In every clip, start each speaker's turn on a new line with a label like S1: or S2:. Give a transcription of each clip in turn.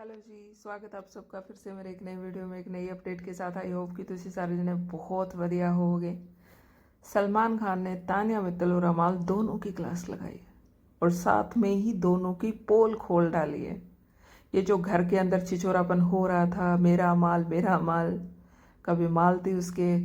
S1: Hello जी, स्वागत आप सबका फिर से मेरे एक नई वीडियो में एक नई अपडेट के साथ। आई होप कि तुसी सारे जने बहुत बढ़िया होगे। सलमान खान ने तानिया मित्तल और अमाल दोनों की क्लास लगाई है और साथ में ही दोनों की पोल खोल डाली है। ये जो घर के अंदर छिछोरापन हो रहा था, मेरा अमाल, कभी मालती उसके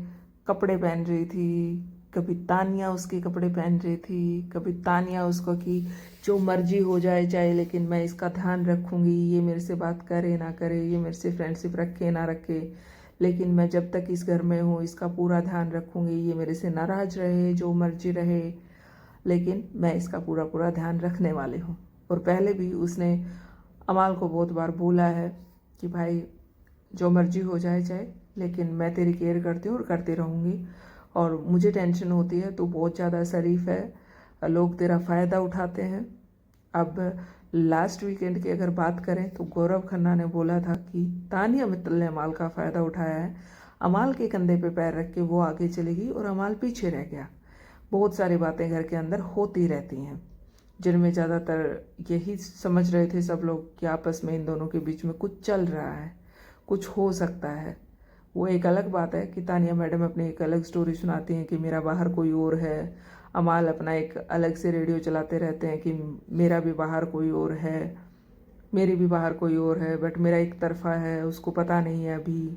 S1: कपड़े पहन रही थी, कभी तानिया उसके कपड़े पहन रही थी, कभी तानिया उसको कि जो मर्जी हो जाए चाहे, लेकिन मैं इसका ध्यान रखूंगी, ये मेरे से बात करे ना करे, ये मेरे से फ्रेंडशिप रखे ना रखे, लेकिन मैं जब तक इस घर में हूँ इसका पूरा ध्यान रखूंगी, ये मेरे से नाराज रहे जो मर्जी रहे, लेकिन मैं इसका पूरा पूरा ध्यान रखने वाली हूँ। और पहले भी उसने अमाल को बहुत बार बोला है कि भाई जो मर्जी हो जाए चाहे, लेकिन मैं तेरी केयर करती हूँ और करती रहूँगी, और मुझे टेंशन होती है तो बहुत ज़्यादा शरीफ है, लोग तेरा फ़ायदा उठाते हैं। अब लास्ट वीकेंड की अगर बात करें तो गौरव खन्ना ने बोला था कि तानिया मित्तल ने अमाल का फ़ायदा उठाया है, अमाल के कंधे पे पैर रख के वो आगे चलेगी और अमाल पीछे रह गया। बहुत सारी बातें घर के अंदर होती रहती हैं जिनमें ज़्यादातर यही समझ रहे थे सब लोग कि आपस में इन दोनों के बीच में कुछ चल रहा है, कुछ हो सकता है। वो एक अलग बात है कि तानिया मैडम अपनी एक अलग स्टोरी सुनाती हैं कि मेरा बाहर कोई और है, अमाल अपना एक अलग से रेडियो चलाते रहते हैं कि मेरा भी बाहर कोई और है, मेरी भी बाहर कोई और है, बट मेरा एक तरफा है, उसको पता नहीं है अभी,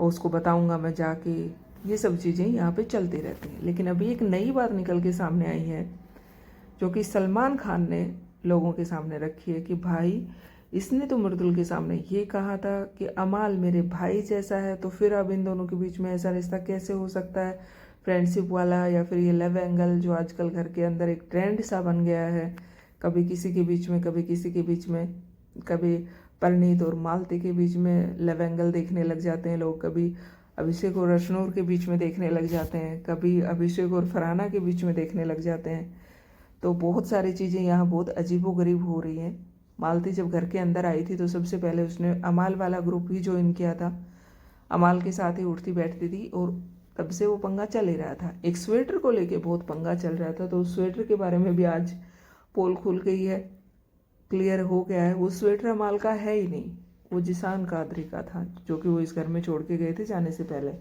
S1: और उसको बताऊंगा मैं जाके। ये सब चीज़ें यहाँ पे चलती रहती हैं। लेकिन अभी एक नई बात निकल के सामने आई है जो कि सलमान खान ने लोगों के सामने रखी है कि भाई इसने तो मृदुल के सामने ये कहा था कि अमाल मेरे भाई जैसा है, तो फिर अब इन दोनों के बीच में ऐसा रिश्ता कैसे हो सकता है, फ्रेंडशिप वाला या फिर ये लव एंगल जो आजकल घर के अंदर एक ट्रेंड सा बन गया है, कभी किसी के बीच में कभी किसी के बीच में, कभी परनीत और मालती के बीच में लव एंगल देखने लग जाते हैं लोग, कभी अभिषेक और रशनूर के बीच में देखने लग जाते हैं, कभी अभिषेक और फरहाना के बीच में देखने लग जाते हैं। तो बहुत सारी चीज़ें यहाँ बहुत अजीबोगरीब हो रही हैं। मालती जब घर के अंदर आई थी तो सबसे पहले उसने अमाल वाला ग्रुप ही ज्वाइन किया था, अमाल के साथ ही उठती बैठती थी, और तब से वो पंगा चल ही रहा था। एक स्वेटर को लेके बहुत पंगा चल रहा था, तो उस स्वेटर के बारे में भी आज पोल खुल गई है, क्लियर हो गया है। वो स्वेटर अमाल का है ही नहीं, वो जिसान कादरी का था जो कि वो इस घर में छोड़ के गए थे जाने से पहले।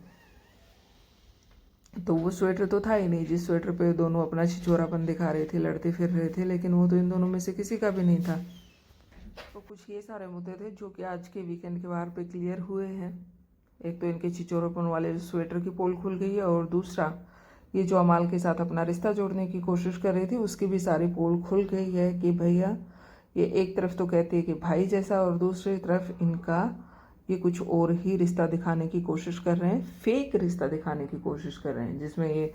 S1: तो वो स्वेटर तो था ही नहीं जिस स्वेटर पे दोनों अपना छिछोरापन दिखा रहे थे, लड़ते फिर रहे थे, लेकिन वो तो इन दोनों में से किसी का भी नहीं था। तो कुछ ये सारे मुद्दे थे जो कि आज के वीकेंड के बाहर पे क्लियर हुए हैं। एक तो इनके छिछोरापन वाले स्वेटर की पोल खुल गई है, और दूसरा ये जो अमाल के साथ अपना रिश्ता जोड़ने की कोशिश कर रही थी उसकी भी सारी पोल खुल गई है कि भैया ये एक तरफ तो कहती है कि भाई जैसा, और दूसरी तरफ इनका ये कुछ और ही रिश्ता दिखाने की कोशिश कर रहे हैं, फेक रिश्ता दिखाने की कोशिश कर रहे हैं, जिसमें ये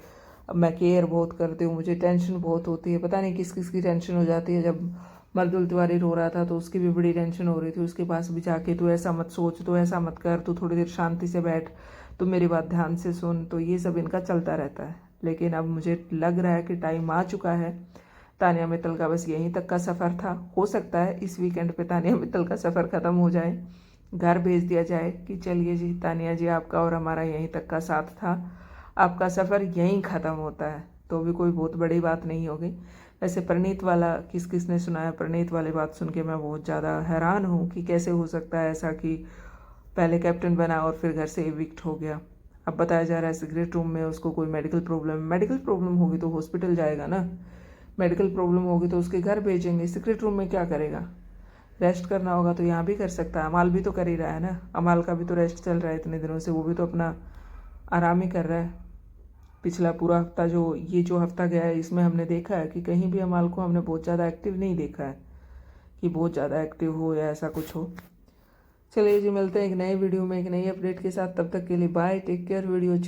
S1: मैं केयर बहुत करती हूँ, मुझे टेंशन बहुत होती है, पता नहीं किस किस की टेंशन हो जाती है। जब मर्दुल तिवारी रो रहा था तो उसकी भी बड़ी टेंशन हो रही थी, उसके पास भी जाके तू ऐसा मत सोच, तू ऐसा मत कर, तू थोड़ी देर शांति से बैठ, तू मेरी बात ध्यान से सुन। तो ये सब इनका चलता रहता है। लेकिन अब मुझे लग रहा है कि टाइम आ चुका है, तानिया मित्तल का बस यहीं तक का सफ़र था। हो सकता है इस वीकेंड पे तानिया मित्तल का सफ़र ख़त्म हो जाए, घर भेज दिया जाए कि चलिए जी तानिया जी, आपका और हमारा यहीं तक का साथ था, आपका सफ़र यहीं ख़त्म होता है, तो भी कोई बहुत बड़ी बात नहीं होगी। वैसे प्रणीत वाला किस किस ने सुनाया, प्रणीत वाली बात सुन के मैं बहुत ज़्यादा हैरान हूँ कि कैसे हो सकता है ऐसा कि पहले कैप्टन बना और फिर घर से एविक्ट हो गया। अब बताया जा रहा है सिगरेट रूम में उसको कोई मेडिकल प्रॉब्लम होगी तो हॉस्पिटल जाएगा ना, मेडिकल प्रॉब्लम होगी तो उसके घर भेजेंगे, सिगरेट रूम में क्या करेगा, रेस्ट करना होगा तो यहाँ भी कर सकता है। अमाल भी तो कर ही रहा है ना, अमाल का भी तो रेस्ट चल रहा है इतने दिनों से, वो भी तो अपना आराम ही कर रहा है। पिछला पूरा हफ्ता जो ये जो हफ्ता गया है इसमें हमने देखा है कि कहीं भी अमाल को हमने बहुत ज़्यादा एक्टिव नहीं देखा है कि बहुत ज़्यादा एक्टिव हो या ऐसा कुछ हो। चलिए जी, मिलते हैं एक नए वीडियो में एक नई अपडेट के साथ, तब तक के लिए बाय, टेक केयर। वीडियो